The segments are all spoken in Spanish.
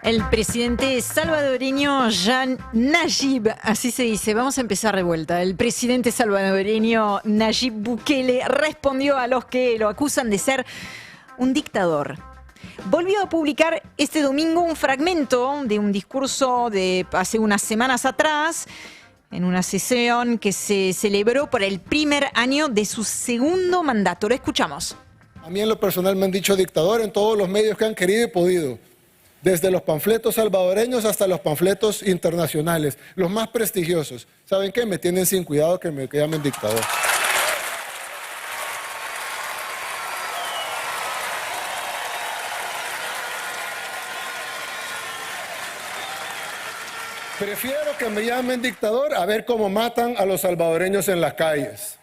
El presidente salvadoreño Nayib, así se dice, vamos a empezar de vuelta. El presidente salvadoreño Nayib Bukele respondió a los que lo acusan de ser un dictador. Volvió a publicar este domingo un fragmento de un discurso de hace unas semanas atrás, en una sesión que se celebró por el primer año de su segundo mandato. Lo escuchamos. A mí en lo personal me han dicho dictador en todos los medios que han querido y podido. Desde los panfletos salvadoreños hasta los panfletos internacionales, los más prestigiosos. ¿Saben qué? Me tienen sin cuidado que me llamen dictador. Prefiero que me llamen dictador a ver cómo matan a los salvadoreños en las calles.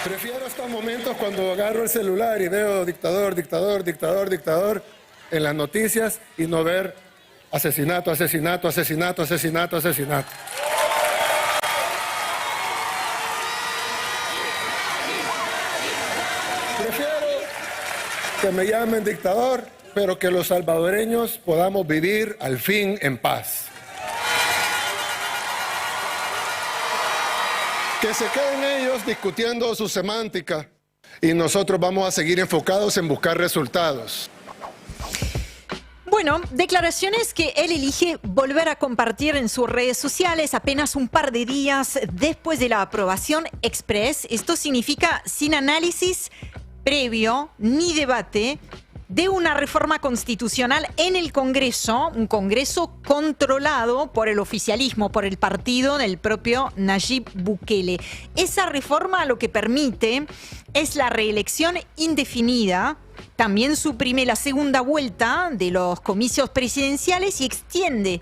Prefiero estos momentos cuando agarro el celular y veo dictador, dictador, dictador, dictador en las noticias y no ver asesinato, asesinato, asesinato, asesinato, asesinato. Prefiero que me llamen dictador, pero que los salvadoreños podamos vivir al fin en paz. Que se queden ellos discutiendo su semántica y nosotros vamos a seguir enfocados en buscar resultados. Bueno, declaraciones que él elige volver a compartir en sus redes sociales apenas un par de días después de la aprobación express. Esto significa sin análisis previo ni debate de una reforma constitucional en el Congreso, un Congreso controlado por el oficialismo, por el partido del propio Nayib Bukele. Esa reforma lo que permite es la reelección indefinida, también suprime la segunda vuelta de los comicios presidenciales y extiende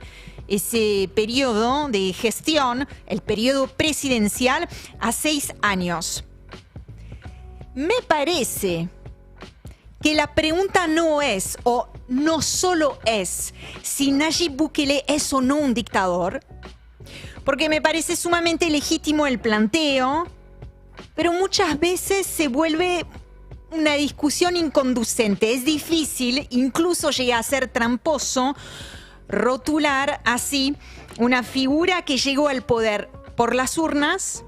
ese periodo de gestión, el periodo presidencial, a 6 años. Me parece que la pregunta no es, o no solo es, si Nayib Bukele es o no un dictador, porque me parece sumamente legítimo el planteo, pero muchas veces se vuelve una discusión inconducente. Es difícil, incluso llega a ser tramposo, rotular así una figura que llegó al poder por las urnas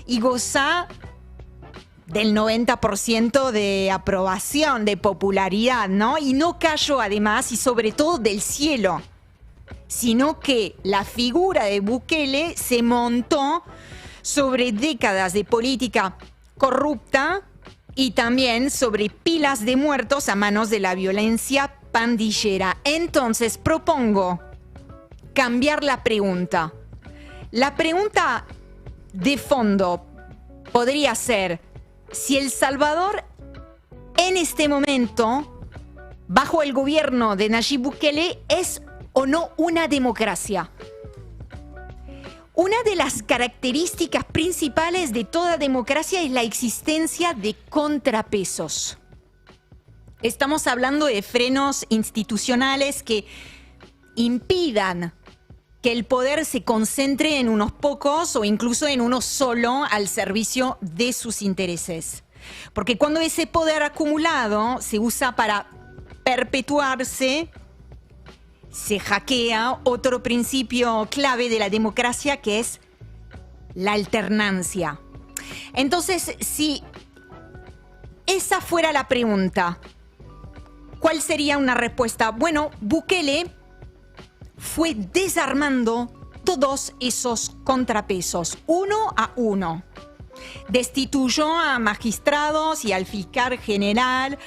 y goza del 90% de aprobación, de popularidad, ¿no? Y no cayó además, y sobre todo del cielo, sino que la figura de Bukele se montó sobre décadas de política corrupta y también sobre pilas de muertos a manos de la violencia pandillera. Entonces propongo cambiar la pregunta. La pregunta de fondo podría ser: si El Salvador en este momento, bajo el gobierno de Nayib Bukele, es o no una democracia. Una de las características principales de toda democracia es la existencia de contrapesos. Estamos hablando de frenos institucionales que impidan que el poder se concentre en unos pocos o incluso en uno solo al servicio de sus intereses. Porque cuando ese poder acumulado se usa para perpetuarse, se hackea otro principio clave de la democracia, que es la alternancia. Entonces, si esa fuera la pregunta, ¿cuál sería una respuesta? Bueno, Bukele fue desarmando todos esos contrapesos, uno a uno. Destituyó a magistrados y al fiscal general,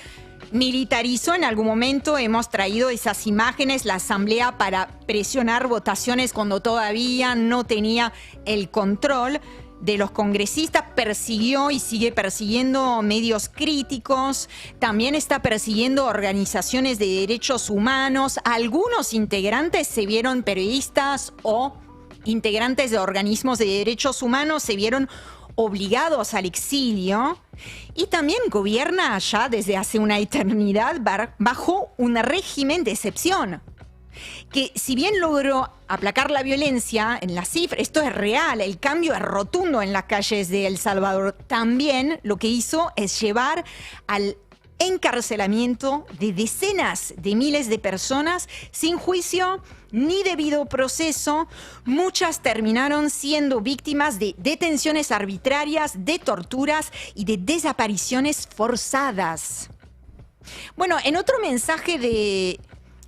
militarizó en algún momento, hemos traído esas imágenes, la asamblea para presionar votaciones cuando todavía no tenía el control de los congresistas, persiguió y sigue persiguiendo medios críticos, también está persiguiendo organizaciones de derechos humanos. Algunos integrantes se vieron periodistas o integrantes de organismos de derechos humanos se vieron obligados al exilio, y también gobierna allá desde hace una eternidad bajo un régimen de excepción. que si bien logró aplacar la violencia en las cifras, esto es real, el cambio es rotundo en las calles de El Salvador, también lo que hizo es llevar al encarcelamiento de decenas de miles de personas sin juicio ni debido proceso. Muchas terminaron siendo víctimas de detenciones arbitrarias, de torturas y de desapariciones forzadas. Bueno, en otro mensaje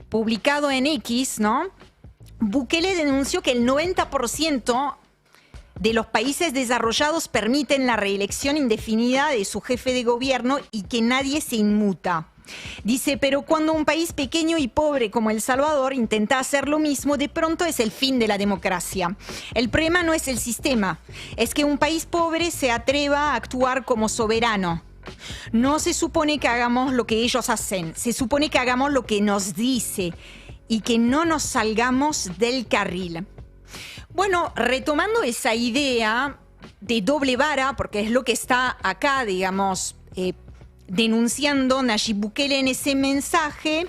publicado en X, ¿no? Bukele denunció que el 90% de los países desarrollados permiten la reelección indefinida de su jefe de gobierno y que nadie se inmuta. Dice, pero cuando un país pequeño y pobre como El Salvador intenta hacer lo mismo, de pronto es el fin de la democracia. El problema no es el sistema, es que un país pobre se atreva a actuar como soberano. No se supone que hagamos lo que ellos hacen, se supone que hagamos lo que nos dice y que no nos salgamos del carril. Bueno, retomando esa idea de doble vara, porque es lo que está acá, digamos, denunciando Nayib Bukele en ese mensaje,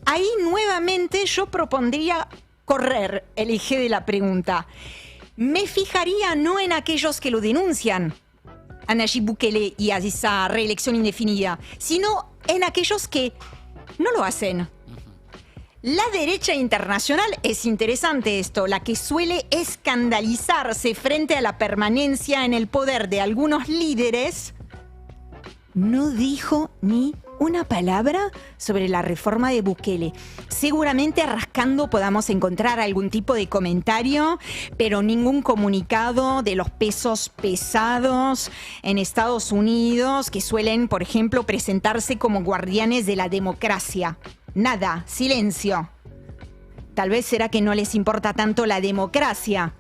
ahí nuevamente yo propondría correr el eje de la pregunta. Me fijaría no en aquellos que lo denuncian, a Nayib Bukele y a esa reelección indefinida, sino en aquellos que no lo hacen. La derecha internacional es interesante esto, la que suele escandalizarse frente a la permanencia en el poder de algunos líderes, no dijo ni una palabra sobre la reforma de Bukele. Seguramente rascando podamos encontrar algún tipo de comentario, pero ningún comunicado de los pesos pesados en Estados Unidos que suelen, por ejemplo, presentarse como guardianes de la democracia. Nada, silencio. Tal vez será que no les importa tanto la democracia.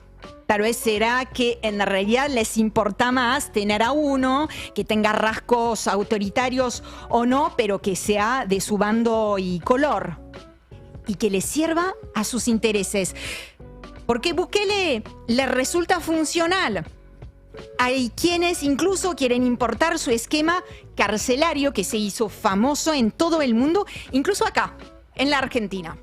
Tal vez será que en realidad les importa más tener a uno que tenga rasgos autoritarios o no, pero que sea de su bando y color y que les sirva a sus intereses. Porque Bukele le resulta funcional. Hay quienes incluso quieren importar su esquema carcelario que se hizo famoso en todo el mundo, incluso acá, en la Argentina.